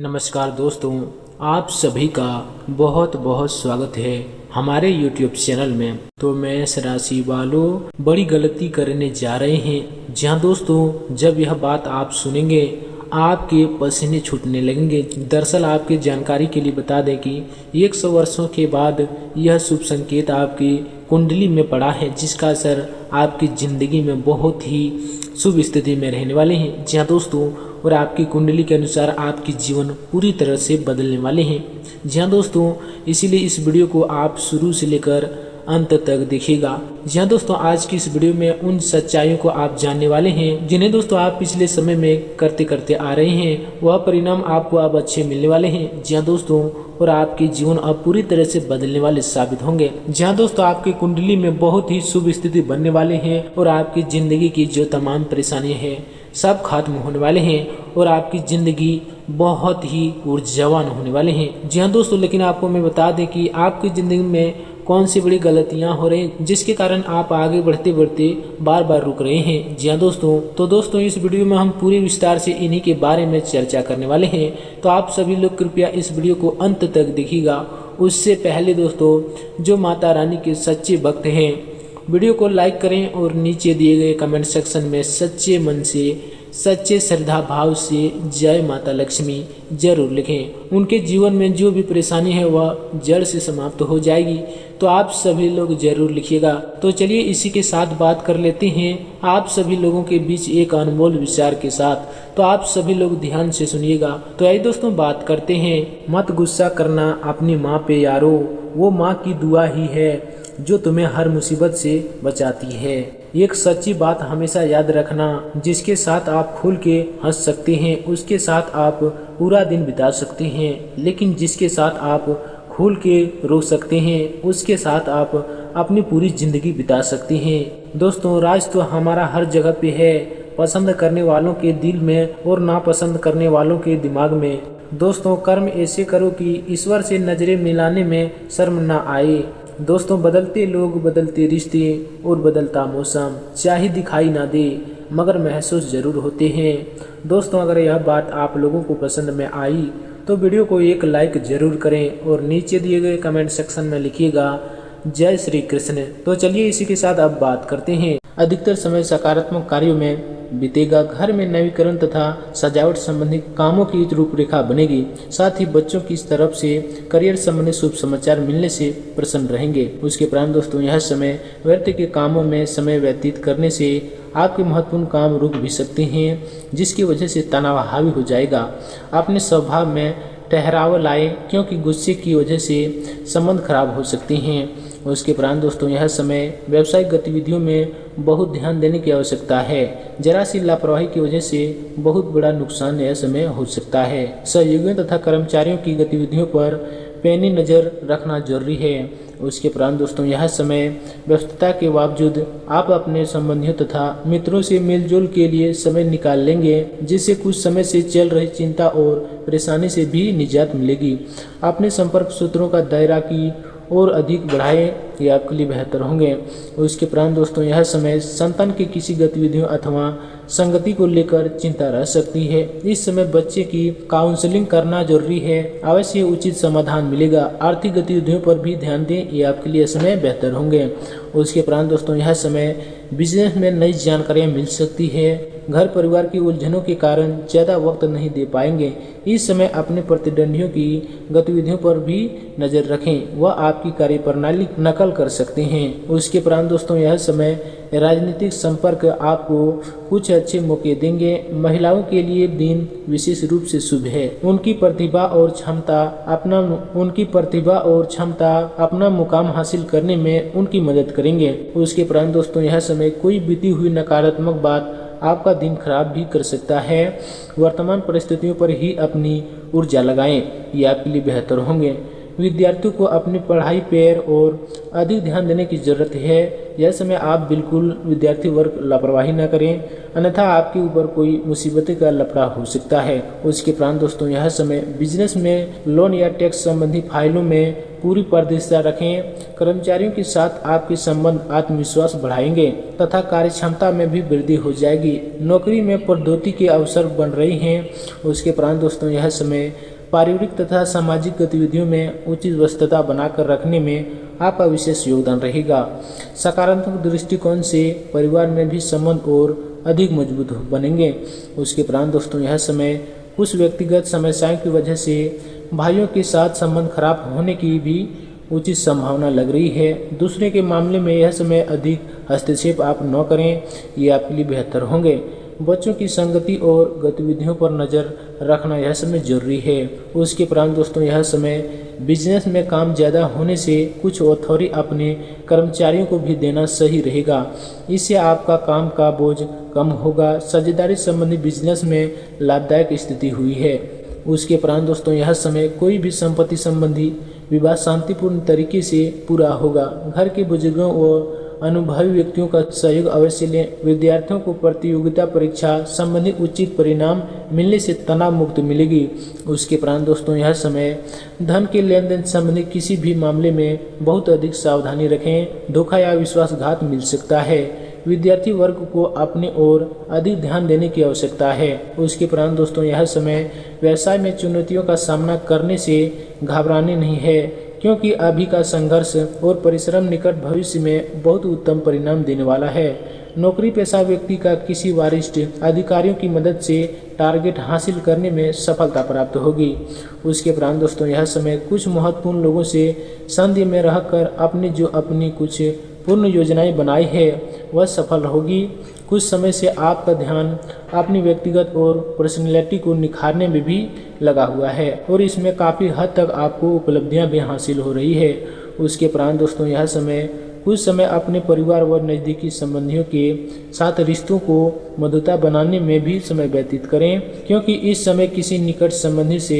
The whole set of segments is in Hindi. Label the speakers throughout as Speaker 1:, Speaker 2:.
Speaker 1: नमस्कार दोस्तों, आप सभी का बहुत बहुत स्वागत है हमारे YouTube चैनल में। तो मेष राशि वालों बड़ी गलती करने जा रहे हैं। जहां दोस्तों जब यह बात आप सुनेंगे आपके पसीने छूटने लगेंगे। दरअसल आपकी जानकारी के लिए बता दें कि 100 वर्षों के बाद यह शुभ संकेत आपकी कुंडली में पड़ा है, जिसका असर आपकी जिंदगी में बहुत ही शुभ स्थिति में रहने वाले हैं। जी हाँ दोस्तों, और आपकी कुंडली के अनुसार आपकी जीवन पूरी तरह से बदलने वाले हैं। जी हाँ दोस्तों, इसीलिए इस वीडियो को आप शुरू से लेकर अंत तक देखिएगा। जी हाँ दोस्तों, आज की इस वीडियो में उन सच्चाइयों को आप जानने वाले हैं जिन्हें दोस्तों आप पिछले समय में करते करते आ रहे हैं। वह परिणाम आपको अब अच्छे मिलने वाले हैं। जी हाँ दोस्तों, और आपके जीवन अब पूरी तरह से बदलने वाले साबित होंगे। जी हाँ दोस्तों, आपकी कुंडली में बहुत ही शुभ स्थिति बनने वाले हैं और आपकी जिंदगी की जो तमाम परेशानियां हैं सब खत्म होने वाले हैं और आपकी जिंदगी बहुत ही ऊर्जावान होने वाले हैं। जी हाँ दोस्तों, लेकिन आपको मैं बता दें कि आपकी जिंदगी में कौन सी बड़ी गलतियां हो रही हैं जिसके कारण आप आगे बढ़ते बढ़ते बार बार रुक रहे हैं। जी हाँ दोस्तों, तो दोस्तों इस वीडियो में हम पूरे विस्तार से इन्हीं के बारे में चर्चा करने वाले हैं। तो आप सभी लोग कृपया इस वीडियो को अंत तक देखिएगा। उससे पहले दोस्तों जो माता रानी के सच्चे भक्त हैं वीडियो को लाइक करें और नीचे दिए गए कमेंट सेक्शन में सच्चे मन से सच्चे श्रद्धा भाव से जय माता लक्ष्मी जरूर लिखें। उनके जीवन में जो भी परेशानी है वह जड़ से समाप्त हो जाएगी। तो आप सभी लोग जरूर लिखिएगा। तो चलिए इसी के साथ बात कर लेते हैं आप सभी लोगों के बीच एक अनमोल विचार के साथ। तो आप सभी लोग ध्यान से सुनिएगा। तो आइए दोस्तों बात करते हैं। मत गुस्सा करना अपनी माँ पे यारो, वो माँ की दुआ ही है जो तुम्हें हर मुसीबत से बचाती है। एक सच्ची बात हमेशा याद रखना, जिसके साथ आप खुल के हंस सकते हैं उसके साथ आप पूरा दिन बिता सकते हैं, लेकिन जिसके साथ आप खुल के रो सकते हैं उसके साथ आप अपनी पूरी जिंदगी बिता सकते हैं। दोस्तों राज तो हमारा हर जगह पे है, पसंद करने वालों के दिल में और नापसंद करने वालों के दिमाग में। दोस्तों कर्म ऐसे करो कि ईश्वर से नजरें मिलाने में शर्म ना आए। दोस्तों बदलते लोग, बदलते रिश्ते और बदलता मौसम चाहे दिखाई ना दे मगर महसूस जरूर होते हैं। दोस्तों अगर यह बात आप लोगों को पसंद में आई तो वीडियो को एक लाइक जरूर करें और नीचे दिए गए कमेंट सेक्शन में लिखिएगा जय श्री कृष्ण। तो चलिए इसी के साथ अब बात करते हैं। अधिकतर समय सकारात्मक कार्यों में बीतेगा। घर में नवीकरण तथा सजावट संबंधी कामों की रूपरेखा बनेगी। साथ ही बच्चों की तरफ से करियर संबंधी शुभ समाचार मिलने से प्रसन्न रहेंगे। उसके उपरांत दोस्तों यह समय व्यर्थ के कामों में समय व्यतीत करने से आपके महत्वपूर्ण काम रुक भी सकते हैं, जिसकी वजह से तनाव हावी हो जाएगा। अपने स्वभाव में ठहराव लाए क्योंकि गुस्से की वजह से संबंध खराब हो सकते हैं। उसके उपरांत दोस्तों यह समय व्यावसायिक गतिविधियों में बहुत ध्यान देने की आवश्यकता है। जरा सी लापरवाही की वजह से बहुत बड़ा नुकसान यह समय हो सकता है। सहयोगियों तथा कर्मचारियों की गतिविधियों पर पैनी नजर रखना जरूरी है। उसके उपरांत दोस्तों यह समय व्यस्तता के बावजूद आप अपने संबंधियों तथा मित्रों से मेलजोल के लिए समय निकाल लेंगे, जिससे कुछ समय से चल रही चिंता और परेशानी से भी निजात मिलेगी। अपने संपर्क सूत्रों का दायरा की और अधिक बढ़ाएं, ये आपके लिए बेहतर होंगे। उसके उपरांत दोस्तों यह समय संतान की किसी गतिविधियों अथवा संगति को लेकर चिंता रह सकती है। इस समय बच्चे की काउंसलिंग करना जरूरी है, अवश्य उचित समाधान मिलेगा। आर्थिक गतिविधियों पर भी ध्यान दें, ये आपके लिए समय बेहतर होंगे। उसके उपरांत दोस्तों यह समय बिजनेस में नई जानकारियाँ मिल सकती है। घर परिवार की उलझनों के कारण ज़्यादा वक्त नहीं दे पाएंगे। इस समय अपने प्रतिद्वंदियों की गतिविधियों पर भी नज़र रखें, वह आपकी कार्यप्रणाली नकल कर सकते हैं। उसके उपरांत दोस्तों यह समय राजनीतिक संपर्क आपको कुछ अच्छे मौके देंगे। महिलाओं के लिए दिन विशेष रूप से शुभ है। उनकी प्रतिभा और क्षमता अपना मुकाम हासिल करने में उनकी मदद करेंगे। उसके उपरांत दोस्तों यह समय कोई बीती हुई नकारात्मक बात आपका दिन खराब भी कर सकता है। वर्तमान परिस्थितियों पर ही अपनी ऊर्जा लगाएं, ये आपके लिए बेहतर होंगे। विद्यार्थियों को अपनी पढ़ाई पर और अधिक ध्यान देने की जरूरत है। यह समय आप बिल्कुल विद्यार्थी वर्ग लापरवाही न करें, अन्यथा आपके ऊपर कोई मुसीबतें का लपड़ा हो सकता है। उसके उपरांत दोस्तों यह समय बिजनेस में लोन या टैक्स संबंधी फाइलों में पूरी पारदर्शिता रखें। कर्मचारियों के साथ आपके संबंध आत्मविश्वास बढ़ाएंगे तथा कार्यक्षमता में भी वृद्धि हो जाएगी। नौकरी में पदोन्नति के अवसर बन रहे हैं। उसके उपरांत दोस्तों यह समय पारिवारिक तथा सामाजिक गतिविधियों में उचित व्यस्तता बनाकर रखने में आपका विशेष योगदान रहेगा। सकारात्मक दृष्टिकोण से परिवार में भी संबंध और अधिक मजबूत बनेंगे। उसके उपरांत दोस्तों यह समय कुछ व्यक्तिगत समस्याओं की वजह से भाइयों के साथ संबंध खराब होने की भी उचित संभावना लग रही है। दूसरे के मामले में यह समय अधिक हस्तक्षेप आप न करें, ये आपके लिए बेहतर होंगे। बच्चों की संगति और गतिविधियों पर नज़र रखना यह समय जरूरी है। उसके उपरांत दोस्तों यह समय बिजनेस में काम ज़्यादा होने से कुछ अथॉरिटी अपने कर्मचारियों को भी देना सही रहेगा। इससे आपका काम का बोझ कम होगा। साझेदारी संबंधी बिजनेस में लाभदायक स्थिति हुई है। उसके उपरांत दोस्तों यह समय कोई भी संपत्ति संबंधी विवाद शांतिपूर्ण तरीके से पूरा होगा। घर के बुजुर्गों व अनुभवी व्यक्तियों का सहयोग अवश्य लें। विद्यार्थियों को प्रतियोगिता परीक्षा संबंधी उचित परिणाम मिलने से तनाव मुक्त मिलेगी। उसके उपरांत दोस्तों यह समय धन के लेन देन संबंधी किसी भी मामले में बहुत अधिक सावधानी रखें। धोखा या विश्वासघात मिल सकता है। विद्यार्थी वर्ग को अपने ओर अधिक ध्यान देने की आवश्यकता है। उसके उपरांत दोस्तों यह समय व्यवसाय में चुनौतियों का सामना करने से घबराने नहीं है, क्योंकि अभी का संघर्ष और परिश्रम निकट भविष्य में बहुत उत्तम परिणाम देने वाला है। नौकरी पेशा व्यक्ति का किसी वरिष्ठ अधिकारियों की मदद से टारगेट हासिल करने में सफलता प्राप्त होगी। उसके उपरांत दोस्तों यह समय कुछ महत्वपूर्ण लोगों से संधि में रहकर अपनी कुछ पूर्ण योजनाएं बनाई है वह सफल होगी। कुछ समय से आपका ध्यान अपनी व्यक्तिगत और पर्सनैलिटी को निखारने में भी लगा हुआ है और इसमें काफ़ी हद तक आपको उपलब्धियां भी हासिल हो रही है। उसके उपरांत दोस्तों यह समय कुछ समय अपने परिवार व नज़दीकी संबंधियों के साथ रिश्तों को मधुरता बनाने में भी समय व्यतीत करें, क्योंकि इस समय किसी निकट संबंधी से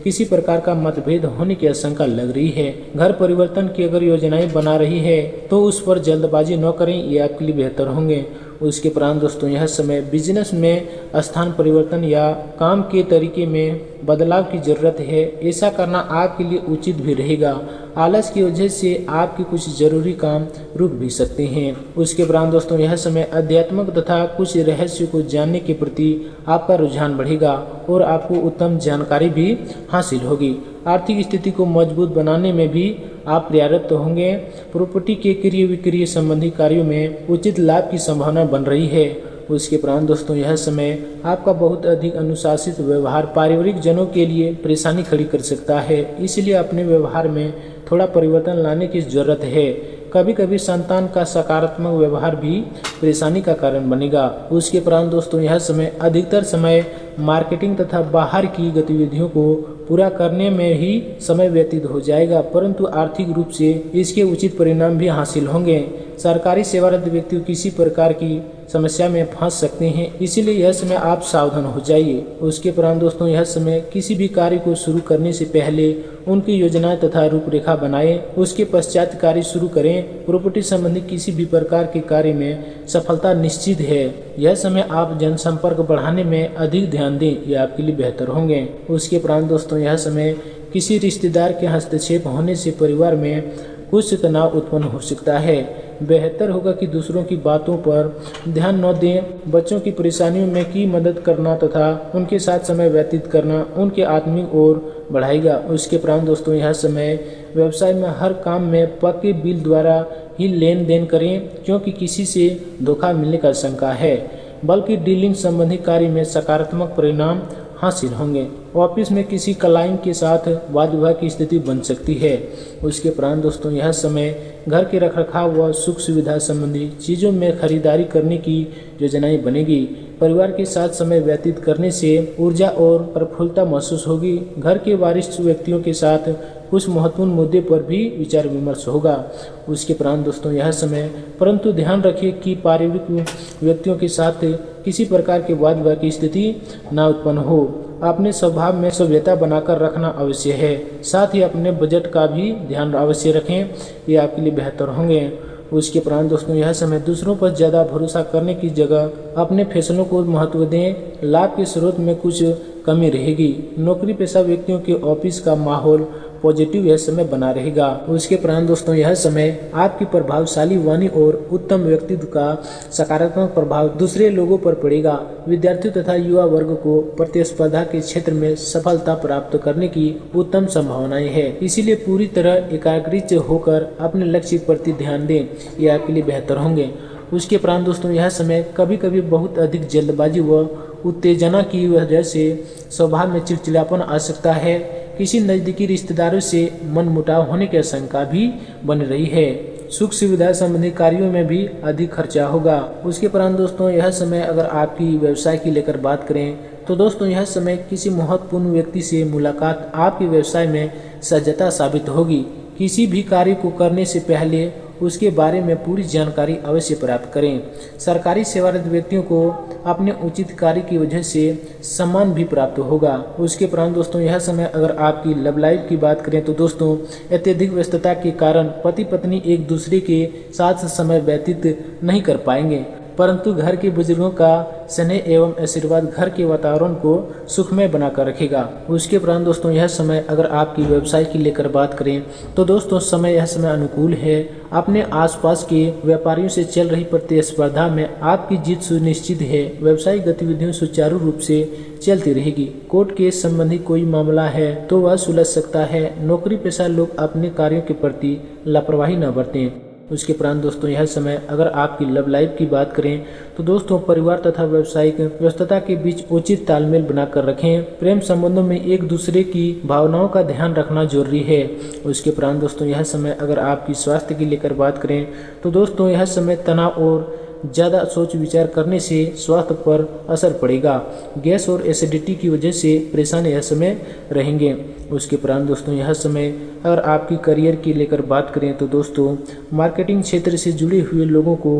Speaker 1: किसी प्रकार का मतभेद होने की आशंका लग रही है। घर परिवर्तन की अगर योजनाएं बना रही है तो उस पर जल्दबाजी न करें, ये आपके लिए बेहतर होंगे। उसके उपरांत दोस्तों यह समय बिजनेस में स्थान परिवर्तन या काम के तरीके में बदलाव की जरूरत है। ऐसा करना आपके लिए उचित भी रहेगा। आलस की वजह से आपके कुछ जरूरी काम रुक भी सकते हैं। उसके उपरांत दोस्तों यह समय अध्यात्मक तथा कुछ रहस्य को जानने के प्रति आपका रुझान बढ़ेगा और आपको उत्तम जानकारी भी हासिल होगी। आर्थिक स्थिति को मजबूत बनाने में भी आप प्रयासरत होंगे। प्रॉपर्टी के क्रय विक्रय संबंधी कार्यों में उचित लाभ की संभावना बन रही है। उसके उपरांत दोस्तों यह समय आपका बहुत अधिक अनुशासित व्यवहार पारिवारिक जनों के लिए परेशानी खड़ी कर सकता है, इसलिए अपने व्यवहार में थोड़ा परिवर्तन लाने की जरूरत है। कभी कभी संतान का सकारात्मक व्यवहार भी परेशानी का कारण बनेगा। उसके उपरांत दोस्तों यह समय अधिकतर समय मार्केटिंग तथा बाहर की गतिविधियों को पूरा करने में ही समय व्यतीत हो जाएगा, परंतु आर्थिक रूप से इसके उचित परिणाम भी हासिल होंगे। सरकारी सेवारत व्यक्ति किसी प्रकार की समस्या में फंस सकते हैं, इसीलिए यह समय आप सावधान हो जाइए। उसके उपरांत दोस्तों यह समय किसी भी कार्य को शुरू करने से पहले उनकी योजनाएं तथा रूपरेखा बनाएं, उसके पश्चात कार्य शुरू करें। प्रॉपर्टी संबंधी किसी भी प्रकार के कार्य में सफलता निश्चित है। यह समय आप जनसंपर्क बढ़ाने में अधिक ध्यान दें, यह आपके लिए बेहतर होंगे। उसके उपरांत दोस्तों यह समय किसी रिश्तेदार के हस्तक्षेप होने से परिवार में कुछ तनाव उत्पन्न हो सकता है। बेहतर होगा कि दूसरों की बातों पर ध्यान न दें। बच्चों की परेशानियों में की मदद करना तथा उनके साथ समय व्यतीत करना उनके आत्मिक ओर बढ़ाएगा। उसके उपरांत दोस्तों यह समय व्यवसाय में हर काम में पक्के बिल द्वारा ही लेन देन करें, क्योंकि किसी से धोखा मिलने का आशंका है, बल्कि डीलिंग संबंधी कार्य में सकारात्मक परिणाम हासिल होंगे। ऑफिस में किसी क्लाइंट के साथ वाद विवाद की स्थिति बन सकती है। उसके उपरांत दोस्तों यह समय घर के रखरखाव व सुख सुविधा संबंधी चीज़ों में खरीदारी करने की योजनाएं बनेगी। परिवार के साथ समय व्यतीत करने से ऊर्जा और प्रफुल्लता महसूस होगी। घर के वरिष्ठ व्यक्तियों के साथ कुछ महत्वपूर्ण मुद्दे पर भी विचार विमर्श होगा। उसके उपरांत दोस्तों यह समय परंतु ध्यान रखिए कि पारिवारिक व्यक्तियों के साथ किसी प्रकार के वाद विवाद की स्थिति न उत्पन्न हो। अपने स्वभाव में सभ्यता बनाकर रखना अवश्य है। साथ ही अपने बजट का भी ध्यान अवश्य रखें, ये आपके लिए बेहतर होंगे। उसके उपरांत दोस्तों यह समय दूसरों पर ज़्यादा भरोसा करने की जगह अपने फैसलों को महत्व दें। लाभ के स्रोत में कुछ कमी रहेगी। नौकरी पेशा व्यक्तियों के ऑफिस का माहौल पॉजिटिव यह समय बना रहेगा। उसके उपरांत दोस्तों यह समय आपकी प्रभावशाली वाणी और उत्तम व्यक्तित्व का सकारात्मक प्रभाव दूसरे लोगों पर पड़ेगा। विद्यार्थियों तथा युवा वर्ग को प्रतिस्पर्धा के क्षेत्र में सफलता प्राप्त करने की उत्तम संभावनाएं हैं। इसीलिए पूरी तरह एकाग्रित होकर अपने लक्ष्य के प्रति ध्यान दें, ये आपके लिए बेहतर होंगे। उसके उपरांत दोस्तों यह समय कभी कभी बहुत अधिक जल्दबाजी व उत्तेजना की वजह से स्वभाव में चिड़चिड़ापन आ सकता है। किसी नज़दीकी रिश्तेदारों से मनमुटाव होने की आशंका भी बन रही है। सुख सुविधा संबंधी कार्यों में भी अधिक खर्चा होगा। उसके उपरांत दोस्तों यह समय अगर आपकी व्यवसाय की लेकर बात करें तो दोस्तों यह समय किसी महत्वपूर्ण व्यक्ति से मुलाकात आपके व्यवसाय में सज्जता साबित होगी। किसी भी कार्य को करने से पहले उसके बारे में पूरी जानकारी अवश्य प्राप्त करें। सरकारी सेवारत व्यक्तियों को अपने उचित कार्य की वजह से सम्मान भी प्राप्त होगा। उसके उपरांत दोस्तों यह समय अगर आपकी लव लाइफ की बात करें तो दोस्तों अत्यधिक व्यस्तता के कारण पति पत्नी एक दूसरे के साथ समय व्यतीत नहीं कर पाएंगे, परंतु घर के बुजुर्गों का स्नेह एवं आशीर्वाद घर के वातावरण को सुखमय बनाकर रखेगा। उसके उपरांत दोस्तों यह समय अगर आपकी व्यवसाय की लेकर बात करें तो दोस्तों यह समय अनुकूल है। अपने आसपास के व्यापारियों से चल रही प्रतिस्पर्धा में आपकी जीत सुनिश्चित है। व्यवसायिक गतिविधियों सुचारू रूप से चलती रहेगी। कोर्ट केस संबंधी कोई मामला है तो वह सुलझ सकता है। नौकरी पेशा लोग अपने कार्यों के प्रति लापरवाही न बरतें। उसके उपरांत दोस्तों यह समय अगर आपकी लव लाइफ की बात करें तो दोस्तों परिवार तथा व्यावसायिक व्यस्तता के बीच उचित तालमेल बनाकर रखें। प्रेम संबंधों में एक दूसरे की भावनाओं का ध्यान रखना जरूरी है। उसके उपरांत दोस्तों यह समय अगर आपकी स्वास्थ्य की लेकर बात करें तो दोस्तों यह समय तनाव और ज़्यादा सोच विचार करने से स्वास्थ्य पर असर पड़ेगा। गैस और एसिडिटी की वजह से परेशान यह समय रहेंगे। उसके उपरांत दोस्तों यह समय अगर आपकी करियर की लेकर बात करें तो दोस्तों मार्केटिंग क्षेत्र से जुड़े हुए लोगों को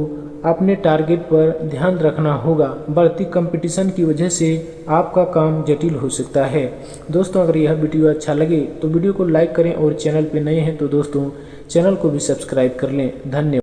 Speaker 1: अपने टारगेट पर ध्यान रखना होगा। बढ़ती कंपटीशन की वजह से आपका काम जटिल हो सकता है। दोस्तों अगर यह वीडियो अच्छा लगे तो वीडियो को लाइक करें और चैनल पर नए हैं तो दोस्तों चैनल को भी सब्सक्राइब कर लें। धन्यवाद।